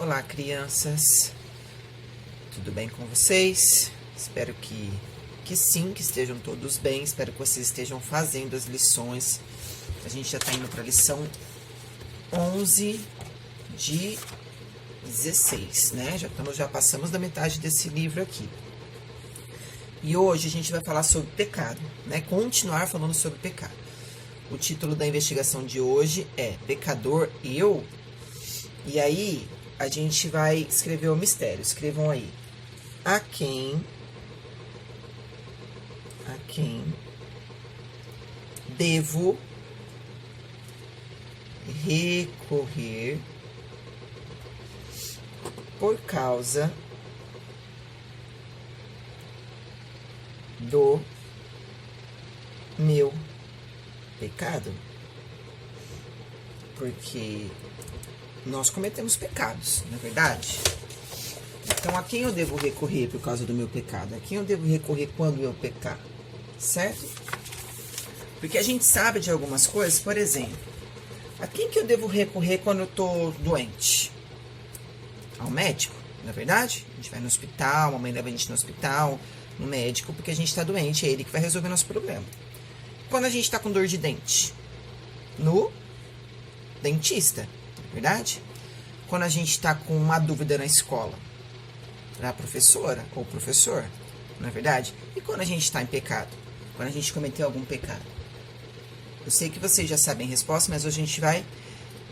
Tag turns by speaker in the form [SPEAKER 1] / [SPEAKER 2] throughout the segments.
[SPEAKER 1] Olá, crianças, tudo bem com vocês? Espero que sim, que estejam todos bem, espero que vocês estejam fazendo as lições. A gente já está indo para a lição 11 de 16, né? Já passamos da metade desse livro aqui. E hoje a gente vai falar sobre pecado, né? Continuar falando sobre pecado. O título da investigação de hoje é Pecador Eu? E aí, a gente vai escrever o mistério. Escrevam aí. A quem devo recorrer por causa do meu pecado? Porque nós cometemos pecados, não é verdade? Então, a quem eu devo recorrer por causa do meu pecado? A quem eu devo recorrer quando eu pecar? Certo? Porque a gente sabe de algumas coisas, por exemplo, a quem que eu devo recorrer quando eu tô doente? Ao médico, não é verdade? A gente vai no hospital, a mamãe leva a gente no hospital, no médico, porque a gente tá doente, é ele que vai resolver nosso problema. Quando a gente tá com dor de dente? No dentista. Verdade? Quando a gente está com uma dúvida na escola, para a professora ou professor, não é verdade? E quando a gente está em pecado? Quando a gente cometeu algum pecado? Eu sei que vocês já sabem a resposta, mas hoje a gente vai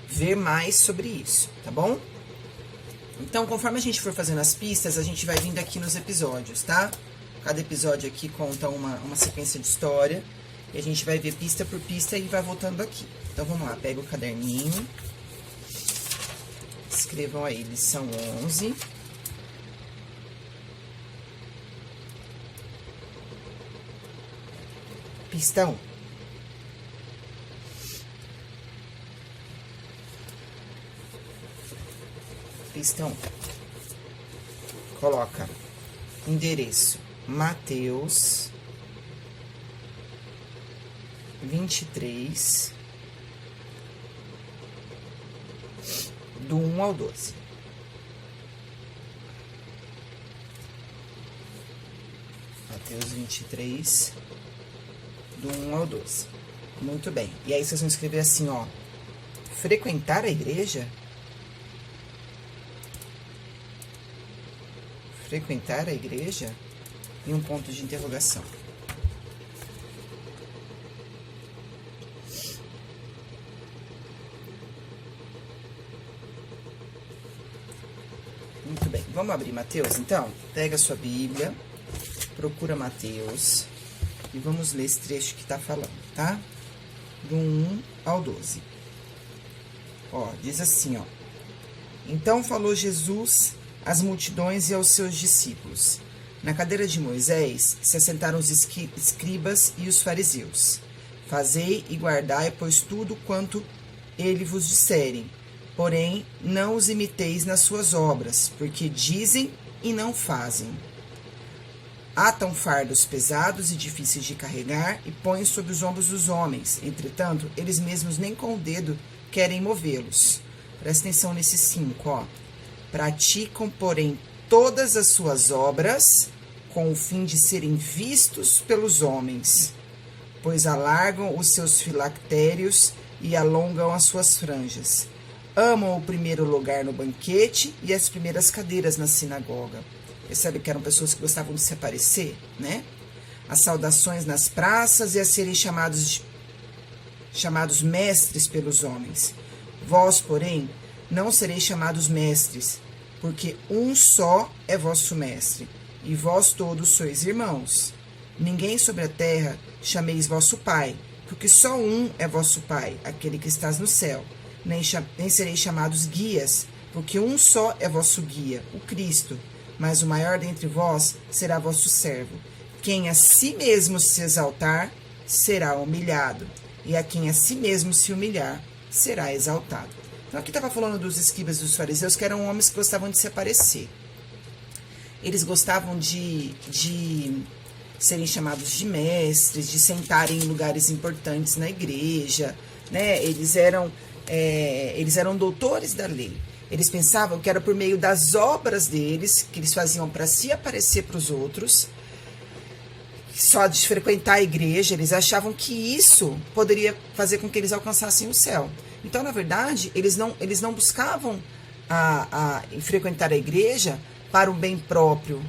[SPEAKER 1] ver mais sobre isso, tá bom? Então, conforme a gente for fazendo as pistas, a gente vai vindo aqui nos episódios, tá? Cada episódio aqui conta uma sequência de história, e a gente vai ver pista por pista e vai voltando aqui. Então, vamos lá, pega o caderninho. Escrevam aí, lição 11. Pista 1. Pista 1. Coloca endereço Mateus 23, do 1 ao 12. Mateus 23, do 1 ao 12. Muito bem. E aí vocês vão escrever assim, ó. Frequentar a igreja? Frequentar a igreja? E um ponto de interrogação. Muito bem, vamos abrir Mateus, então? Pega a sua Bíblia, procura Mateus e vamos ler esse trecho que está falando, tá? Do 1 ao 12. Ó, diz assim, ó. Então falou Jesus às multidões e aos seus discípulos. Na cadeira de Moisés se assentaram os escribas e os fariseus. Fazei e guardai, pois, tudo quanto ele vos disserem. Porém, não os imiteis nas suas obras, porque dizem e não fazem. Atam fardos pesados e difíceis de carregar e põem sobre os ombros dos homens. Entretanto, eles mesmos nem com o dedo querem movê-los. Presta atenção nesses 5, ó. Praticam, porém, todas as suas obras com o fim de serem vistos pelos homens, pois alargam os seus filactérios e alongam as suas franjas. Amam o primeiro lugar no banquete e as primeiras cadeiras na sinagoga. Percebe que eram pessoas que gostavam de se aparecer, né? As saudações nas praças e a serem chamados mestres pelos homens. Vós, porém, não sereis chamados mestres, porque um só é vosso mestre, e vós todos sois irmãos. Ninguém sobre a terra chameis vosso pai, porque só um é vosso pai, aquele que estás no céu. Nem sereis chamados guias, porque um só é vosso guia, o Cristo. Mas o maior dentre vós será vosso servo. Quem a si mesmo se exaltar, será humilhado. E a quem a si mesmo se humilhar, será exaltado. Então aqui estava falando dos escribas e dos fariseus, que eram homens que gostavam de se aparecer. Eles gostavam de serem chamados de mestres, de sentarem em lugares importantes na igreja, né? Eles eram doutores da lei. Eles pensavam que era por meio das obras deles, que eles faziam para se aparecer para os outros, só de frequentar a igreja, eles achavam que isso poderia fazer com que eles alcançassem o céu. Então, na verdade, eles não buscavam frequentar a igreja para o bem próprio,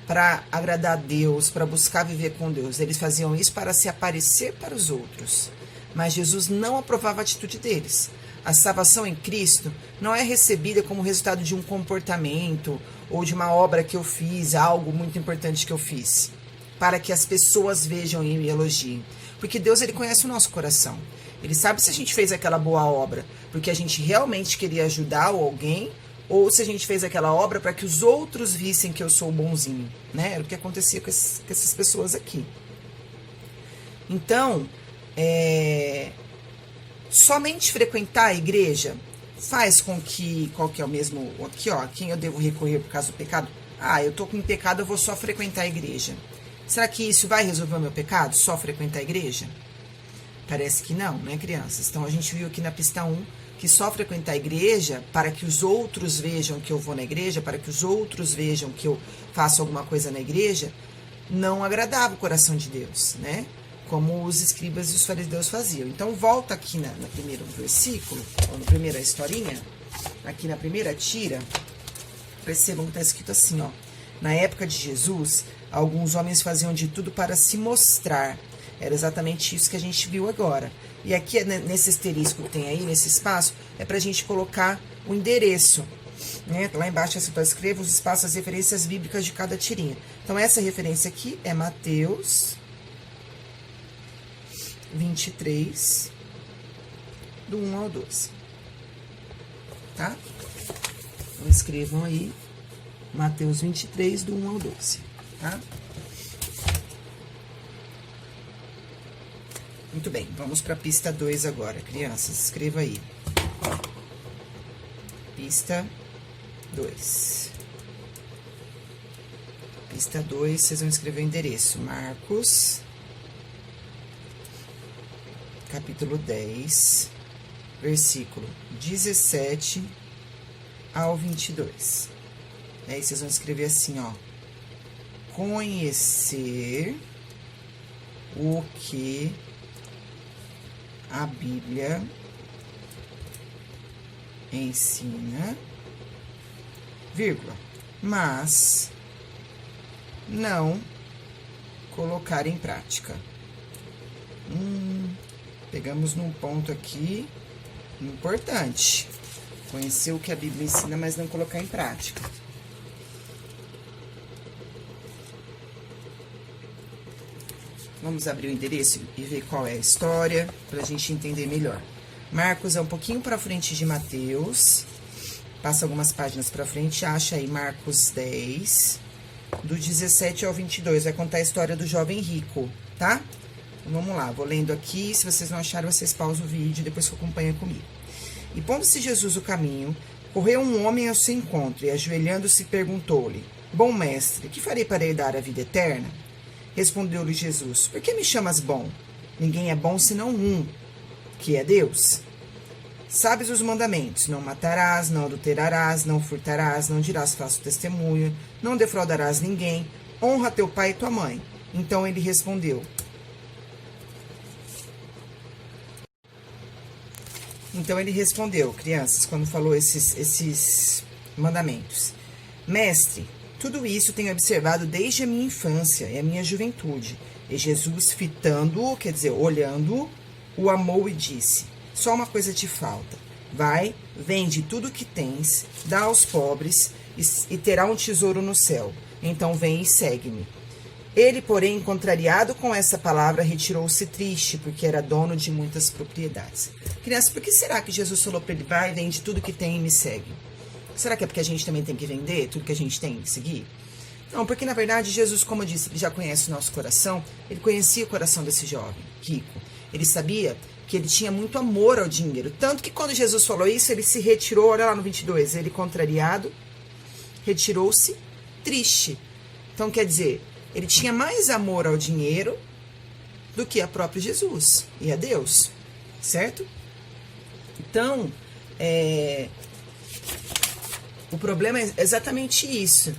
[SPEAKER 1] para agradar a Deus, para buscar viver com Deus. Eles faziam isso para se aparecer para os outros. Mas Jesus não aprovava a atitude deles. A salvação em Cristo não é recebida como resultado de um comportamento ou de uma obra que eu fiz, algo muito importante que eu fiz, para que as pessoas vejam e me elogiem. Porque Deus, ele conhece o nosso coração. Ele sabe se a gente fez aquela boa obra porque a gente realmente queria ajudar alguém, ou se a gente fez aquela obra para que os outros vissem que eu sou bonzinho, né? Era o que acontecia com essas pessoas aqui. Então, somente frequentar a igreja faz com que, qual que é o mesmo, aqui ó, quem eu devo recorrer por causa do pecado? Eu tô com pecado, eu vou só frequentar a igreja. Será que isso vai resolver o meu pecado? Só frequentar a igreja? Parece que não, né, crianças? Então, a gente viu aqui na pista 1 que só frequentar a igreja para que os outros vejam que eu vou na igreja, para que os outros vejam que eu faço alguma coisa na igreja, não agradava o coração de Deus, né? Como os escribas e os fariseus faziam. Então, volta aqui no primeiro versículo, ou na primeira historinha, aqui na primeira tira, percebam que está escrito assim, ó. Na época de Jesus, alguns homens faziam de tudo para se mostrar. Era exatamente isso que a gente viu agora. E aqui, nesse asterisco que tem aí, nesse espaço, é para a gente colocar o endereço. Né? Lá embaixo, assim, eu escrevo os espaços, as referências bíblicas de cada tirinha. Então, essa referência aqui é Mateus 23, do 1 ao 12. Tá? Então, escrevam aí Mateus 23, do 1 ao 12. Tá? Muito bem, vamos para a pista 2 agora, crianças. Escreva aí. Pista 2. Pista 2, vocês vão escrever o endereço. Marcos, capítulo 10, versículo 17 ao 22. Aí vocês vão escrever assim, ó. Conhecer o que a Bíblia ensina, vírgula, mas não colocar em prática. Pegamos num ponto aqui importante. Conhecer o que a Bíblia ensina, mas não colocar em prática. Vamos abrir o endereço e ver qual é a história, para a gente entender melhor. Marcos é um pouquinho para frente de Mateus. Passa algumas páginas para frente, acha aí Marcos 10, do 17 ao 22. Vai contar a história do jovem rico, tá? Então, vamos lá, vou lendo aqui. Se vocês não acharam, vocês pausam o vídeo e depois acompanham comigo. E pondo-se Jesus o caminho, correu um homem ao seu encontro e, ajoelhando-se, perguntou-lhe: Bom mestre, que farei para herdar a vida eterna? Respondeu-lhe Jesus: Por que me chamas bom? Ninguém é bom senão um, que é Deus. Sabes os mandamentos: não matarás, não adulterarás, não furtarás, não dirás falso testemunho, não defraudarás ninguém, honra teu pai e tua mãe. Então ele respondeu: crianças, quando falou esses mandamentos: Mestre, tudo isso tenho observado desde a minha infância e a minha juventude. E Jesus, fitando-o, quer dizer, olhando-o, o amou e disse: Só uma coisa te falta. Vai, vende tudo o que tens, dá aos pobres e terá um tesouro no céu. Então vem e segue-me. Ele, porém, contrariado com essa palavra, retirou-se triste, porque era dono de muitas propriedades. Crianças, por que será que Jesus falou para ele: vai, vende tudo que tem e me segue? Será que é porque a gente também tem que vender tudo que a gente tem que seguir? Não, porque na verdade Jesus, como eu disse, ele já conhece o nosso coração. Ele conhecia o coração desse jovem rico. Ele sabia que ele tinha muito amor ao dinheiro. Tanto que quando Jesus falou isso, ele se retirou, olha lá no 22, ele contrariado, retirou-se triste. Então quer dizer, ele tinha mais amor ao dinheiro do que a próprio Jesus e a Deus, certo? Então, O problema é exatamente isso.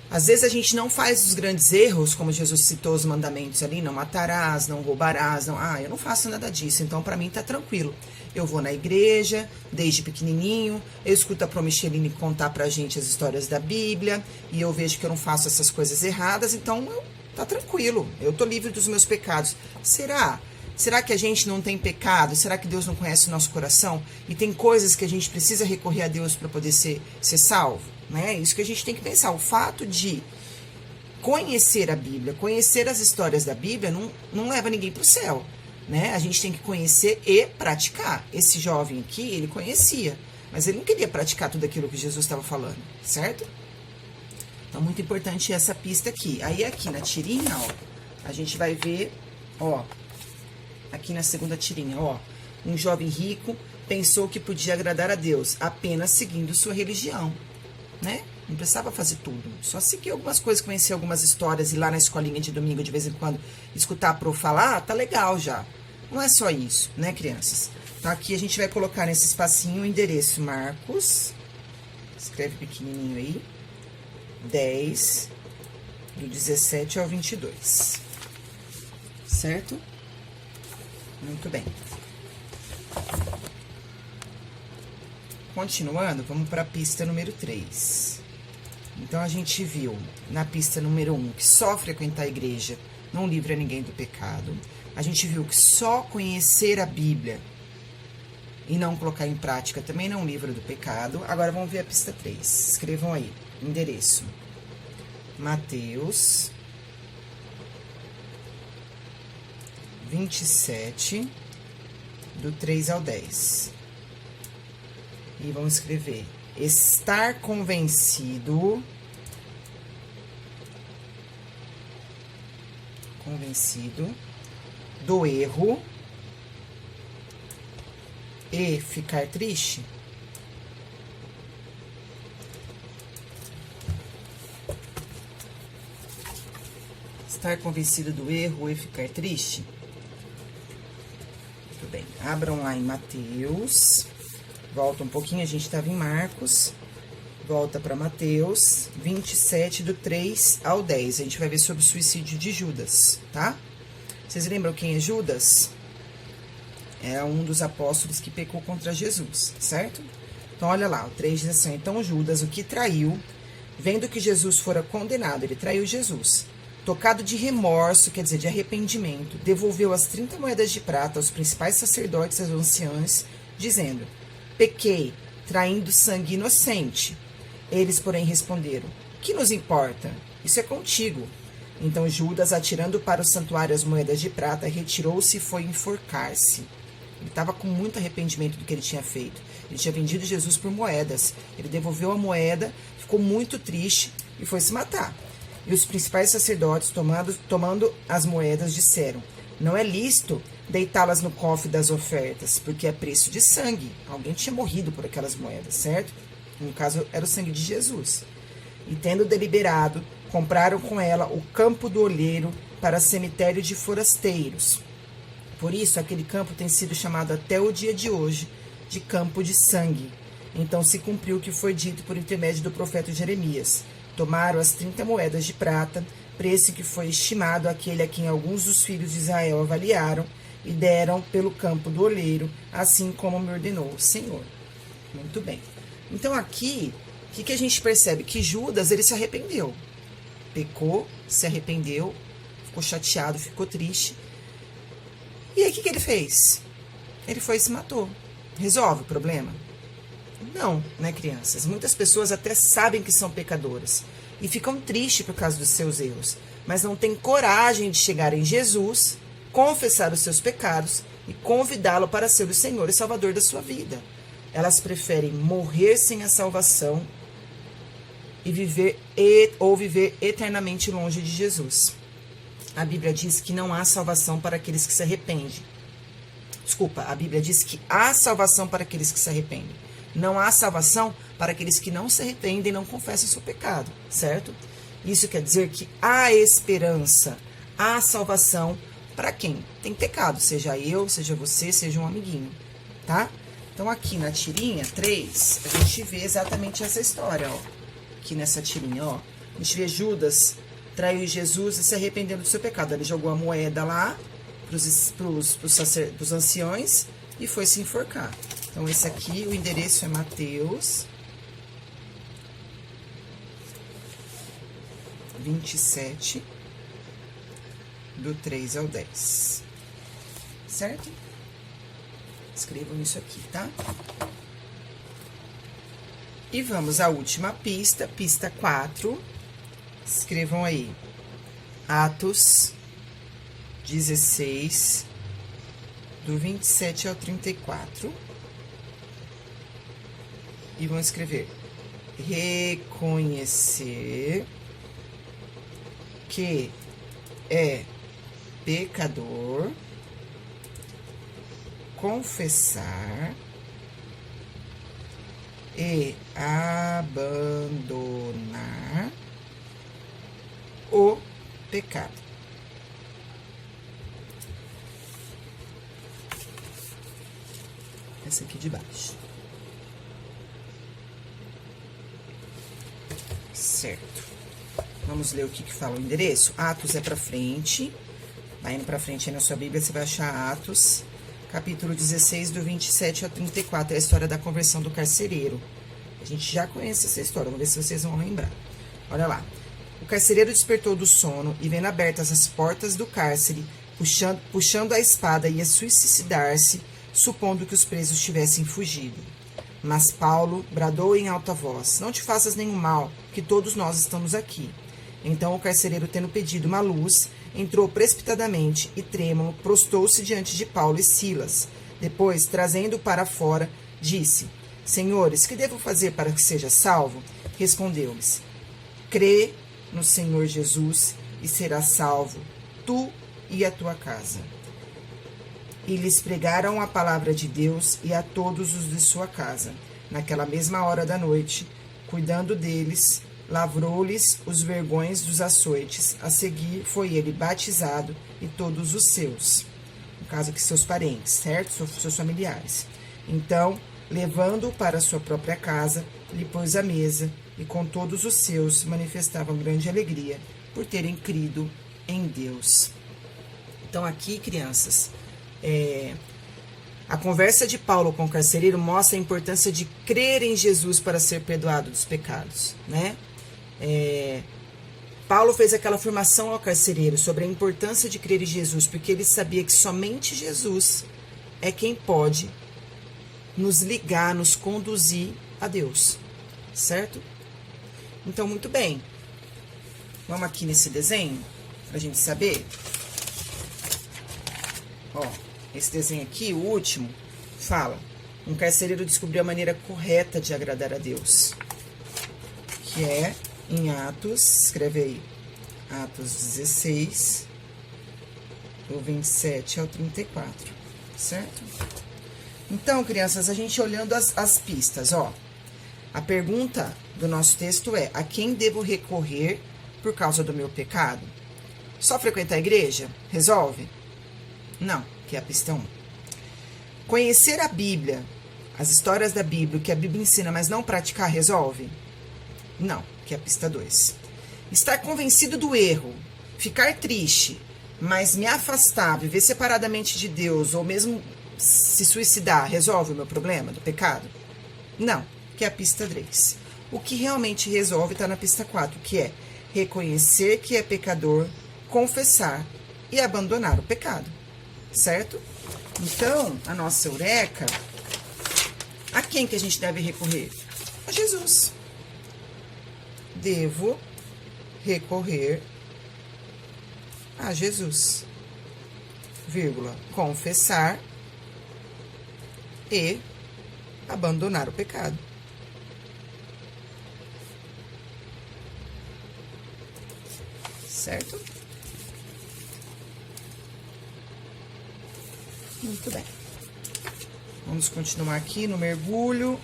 [SPEAKER 1] Às vezes a gente não faz os grandes erros, como Jesus citou os mandamentos ali, não matarás, não roubarás, não, eu não faço nada disso, então pra mim tá tranquilo. Eu vou na igreja, desde pequenininho, eu escuto a Pro Micheline contar pra gente as histórias da Bíblia, e eu vejo que eu não faço essas coisas erradas, então tá tranquilo, eu tô livre dos meus pecados. Será? Será que a gente não tem pecado? Será que Deus não conhece o nosso coração? E tem coisas que a gente precisa recorrer a Deus para poder ser salvo? Né? Isso que a gente tem que pensar. O fato de conhecer a Bíblia, conhecer as histórias da Bíblia, não leva ninguém para o céu. Né? A gente tem que conhecer e praticar. Esse jovem aqui, ele conhecia, mas ele não queria praticar tudo aquilo que Jesus estava falando, certo? Então, muito importante essa pista aqui. Aí, aqui na tirinha, ó, a gente vai ver, ó, aqui na segunda tirinha, ó, um jovem rico pensou que podia agradar a Deus apenas seguindo sua religião, né? Não precisava fazer tudo, só seguir algumas coisas, conhecer algumas histórias, ir lá na escolinha de domingo de vez em quando, escutar a Pro falar, tá legal já. Não é só isso, né, crianças? Então aqui a gente vai colocar nesse espacinho o endereço Marcos, escreve pequenininho aí, 10, do 17 ao 22, certo? Muito bem. Continuando, vamos para a pista número 3. Então, a gente viu na pista número 1 que só frequentar a igreja não livra ninguém do pecado. A gente viu que só conhecer a Bíblia e não colocar em prática também não livra do pecado. Agora, vamos ver a pista 3. Escrevam aí, endereço. Mateus 27, do 3 ao 10. E vamos escrever: estar convencido do erro e ficar triste. Estar convencido do erro e ficar triste. Muito bem. Abram lá em Mateus. Volta um pouquinho, a gente estava em Marcos. Volta para Mateus 27, do 3 ao 10. A gente vai ver sobre o suicídio de Judas, tá? Vocês lembram quem é Judas? É um dos apóstolos que pecou contra Jesus, certo? Então, olha lá, o 3 diz assim: então Judas, o que traiu, vendo que Jesus fora condenado, ele traiu Jesus. Tocado de remorso, quer dizer, de arrependimento, devolveu as 30 moedas de prata aos principais sacerdotes e aos anciãos, dizendo: pequei, traindo sangue inocente. Eles, porém, responderam: que nos importa? Isso é contigo. Então Judas, atirando para o santuário as moedas de prata, retirou-se e foi enforcar-se. Ele estava com muito arrependimento do que ele tinha feito. Ele tinha vendido Jesus por moedas. Ele devolveu a moeda, ficou muito triste e foi se matar. E os principais sacerdotes, tomando as moedas, disseram: não é lícito deitá-las no cofre das ofertas, porque é preço de sangue. Alguém tinha morrido por aquelas moedas, certo? No caso, era o sangue de Jesus. E tendo deliberado, compraram com ela o campo do olheiro para cemitério de forasteiros. Por isso, aquele campo tem sido chamado até o dia de hoje de campo de sangue. Então se cumpriu o que foi dito por intermédio do profeta Jeremias. Tomaram as 30 moedas de prata, preço que foi estimado àquele a quem alguns dos filhos de Israel avaliaram, e deram pelo campo do olheiro, assim como me ordenou o Senhor. Muito bem. Então aqui, o que a gente percebe? Que Judas, ele se arrependeu. Pecou, se arrependeu, ficou chateado, ficou triste. E aí o que ele fez? Ele foi e se matou. Resolve o problema? Não, né, crianças? Muitas pessoas até sabem que são pecadoras e ficam tristes por causa dos seus erros, mas não têm coragem de chegar em Jesus, confessar os seus pecados e convidá-lo para ser o Senhor e Salvador da sua vida. Elas preferem morrer sem a salvação e viver eternamente longe de Jesus. A Bíblia diz que não há salvação para aqueles que se arrependem. Desculpa, a Bíblia diz que há salvação para aqueles que se arrependem. Não há salvação para aqueles que não se arrependem e não confessam o seu pecado, certo? Isso quer dizer que há esperança, há salvação para quem tem pecado, seja eu, seja você, seja um amiguinho, tá? Então, aqui na tirinha 3, a gente vê exatamente essa história, ó. Aqui nessa tirinha, ó. A gente vê Judas traiu Jesus e se arrependendo do seu pecado. Ele jogou a moeda lá pros anciões e foi se enforcar. Então, esse aqui, o endereço é Mateus 27, do 3 ao 10. Certo? Escrevam isso aqui, tá? E vamos à última pista, pista 4. Escrevam aí. Atos 16, do 27 ao 34. E vão escrever: reconhecer que é pecador, confessar e abandonar o pecado. Essa aqui de baixo. Certo. Vamos ler o que fala o endereço. Atos é pra frente. Vai indo pra frente aí na sua Bíblia, você vai achar Atos, capítulo 16, do 27 ao 34. É a história da conversão do carcereiro. A gente já conhece essa história, vamos ver se vocês vão lembrar. Olha lá. O carcereiro despertou do sono e, vendo abertas as portas do cárcere, puxando a espada, ia suicidar-se, supondo que os presos tivessem fugido. Mas Paulo bradou em alta voz: não te faças nenhum mal, que todos nós estamos aqui. Então o carcereiro, tendo pedido uma luz, entrou precipitadamente e, trêmulo, prostou-se diante de Paulo e Silas. Depois, trazendo-o para fora, disse: Senhores, que devo fazer para que seja salvo? Respondeu-lhes: crê no Senhor Jesus e serás salvo, tu e a tua casa. E lhes pregaram a palavra de Deus e a todos os de sua casa. Naquela mesma hora da noite, cuidando deles, lavrou-lhes os vergões dos açoites. A seguir, foi ele batizado e todos os seus. No caso aqui, seus parentes, certo? Seus familiares. Então, levando-o para sua própria casa, lhe pôs à mesa, e com todos os seus manifestavam grande alegria por terem crido em Deus. Então, aqui, crianças, a conversa de Paulo com o carcereiro mostra a importância de crer em Jesus para ser perdoado dos pecados, né? Paulo fez aquela afirmação ao carcereiro sobre a importância de crer em Jesus, porque ele sabia que somente Jesus é quem pode nos ligar, nos conduzir a Deus, certo? Então, muito bem. Vamos aqui nesse desenho, pra gente saber. Ó, esse desenho aqui, o último, fala: um carcereiro descobriu a maneira correta de agradar a Deus, que é em Atos, escreve aí, Atos 16, do 27 ao 34, certo? Então, crianças, a gente olhando as pistas, ó. A pergunta do nosso texto é: a quem devo recorrer por causa do meu pecado? Só frequentar a igreja? Resolve? Não, que é a pista 1. Conhecer a Bíblia, as histórias da Bíblia, o que a Bíblia ensina, mas não praticar, resolve? Não, que é a pista 2. Estar convencido do erro, ficar triste, mas me afastar, viver separadamente de Deus, ou mesmo se suicidar, resolve o meu problema do pecado? Não, que é a pista 3. O que realmente resolve está na pista 4, que é reconhecer que é pecador, confessar e abandonar o pecado, certo? Então, a nossa eureka, a quem que a gente deve recorrer? A Jesus. Devo recorrer a Jesus, vírgula, confessar e abandonar o pecado. Certo? Muito bem. Vamos continuar aqui no mergulho.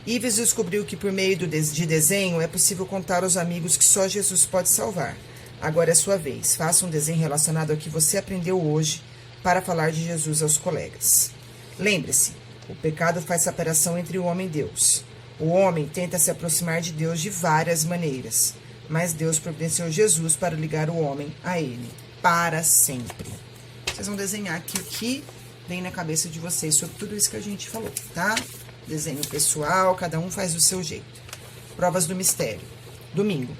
[SPEAKER 1] Ives descobriu que por meio de desenho é possível contar aos amigos que só Jesus pode salvar. Agora é sua vez. Faça um desenho relacionado ao que você aprendeu hoje para falar de Jesus aos colegas. Lembre-se, O pecado faz separação entre o homem e Deus. O homem tenta se aproximar de Deus de várias maneiras, mas Deus providenciou Jesus para ligar o homem a Ele, para sempre. Vocês vão desenhar aqui o que vem na cabeça de vocês sobre tudo isso que a gente falou, tá? Desenho pessoal, cada um faz do seu jeito. Provas do mistério. Domingo.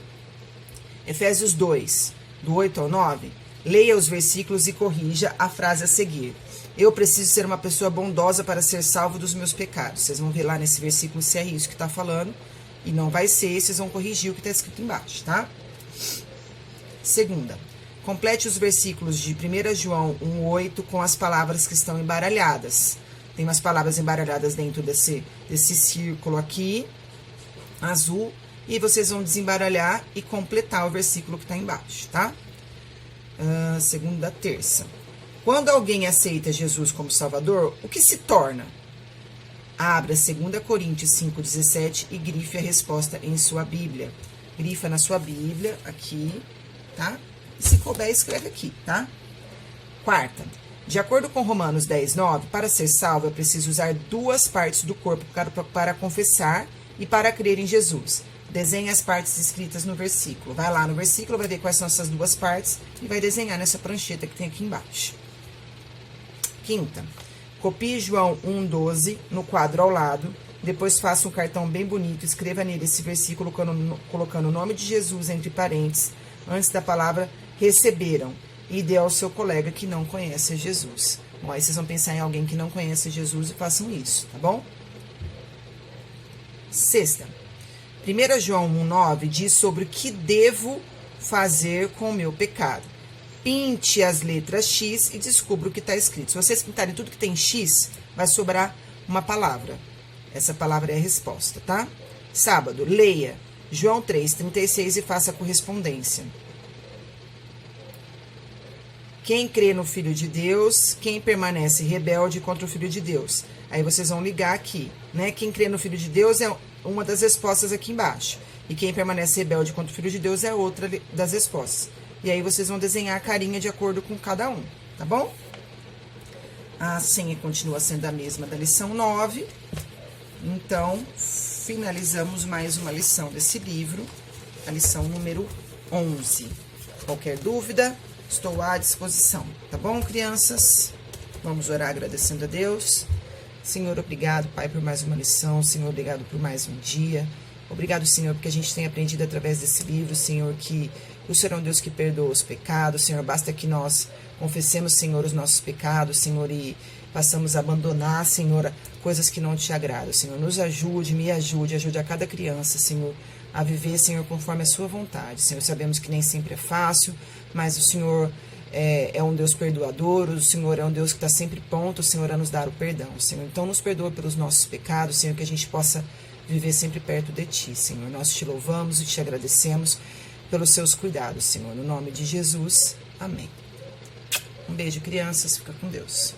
[SPEAKER 1] Efésios 2, do 8 ao 9. Leia os versículos e corrija a frase a seguir. Eu preciso ser uma pessoa bondosa para ser salvo dos meus pecados. Vocês vão ver lá nesse versículo se é isso que está falando. E não vai ser, vocês vão corrigir o que está escrito embaixo, tá? Segunda. Complete os versículos de 1 João 1,8 com as palavras que estão embaralhadas. Tem umas palavras embaralhadas dentro desse círculo aqui, azul. E vocês vão desembaralhar e completar o versículo que está embaixo, tá? Segunda, terça. Quando alguém aceita Jesus como Salvador, o que se torna? Abra 2 Coríntios 5,17 e grife a resposta em sua Bíblia. Grifa na sua Bíblia, aqui, tá? E se couber, escreve aqui, tá? Quarta. De acordo com Romanos 10,9, para ser salvo é preciso usar 2 partes do corpo para confessar e para crer em Jesus. Desenhe as partes escritas no versículo. Vai lá no versículo, vai ver quais são essas 2 partes e vai desenhar nessa prancheta que tem aqui embaixo. Quinta, copie João 1,12 no quadro ao lado. Depois faça um cartão bem bonito, escreva nele esse versículo colocando o nome de Jesus entre parênteses, antes da palavra receberam, e dê ao seu colega que não conhece Jesus. Bom, aí vocês vão pensar em alguém que não conhece Jesus e façam isso, tá bom? Sexta. 1 João 1,9 diz sobre o que devo fazer com o meu pecado. Pinte as letras X e descubra o que está escrito. Se vocês pintarem tudo que tem X, vai sobrar uma palavra. Essa palavra é a resposta, tá? Sábado, leia João 3,36 e faça a correspondência. Quem crê no Filho de Deus, quem permanece rebelde contra o Filho de Deus. Aí vocês vão ligar aqui, né? Quem crê no Filho de Deus é uma das respostas aqui embaixo. E quem permanece rebelde contra o Filho de Deus é outra das respostas. E aí vocês vão desenhar a carinha de acordo com cada um, tá bom? A senha continua sendo a mesma da lição 9. Então, finalizamos mais uma lição desse livro, a lição número 11. Qualquer dúvida, estou à disposição, tá bom, crianças? Vamos orar agradecendo a Deus. Senhor, obrigado, Pai, por mais uma lição. Senhor, obrigado por mais um dia. Obrigado, Senhor, porque a gente tem aprendido através desse livro, Senhor, que o Senhor é um Deus que perdoa os pecados. Senhor, basta que nós confessemos, Senhor, os nossos pecados, Senhor, e passamos a abandonar, Senhor, coisas que não te agradam. Senhor, nos ajude, me ajude, ajude a cada criança, Senhor, a viver, Senhor, conforme a sua vontade. Senhor, sabemos que nem sempre é fácil, mas o Senhor é um Deus perdoador, o Senhor é um Deus que está sempre pronto, Senhor, a nos dar o perdão, Senhor. Então, nos perdoa pelos nossos pecados, Senhor, que a gente possa viver sempre perto de Ti, Senhor. Nós te louvamos e te agradecemos pelos seus cuidados, Senhor. No nome de Jesus, amém. Um beijo, crianças. Fica com Deus.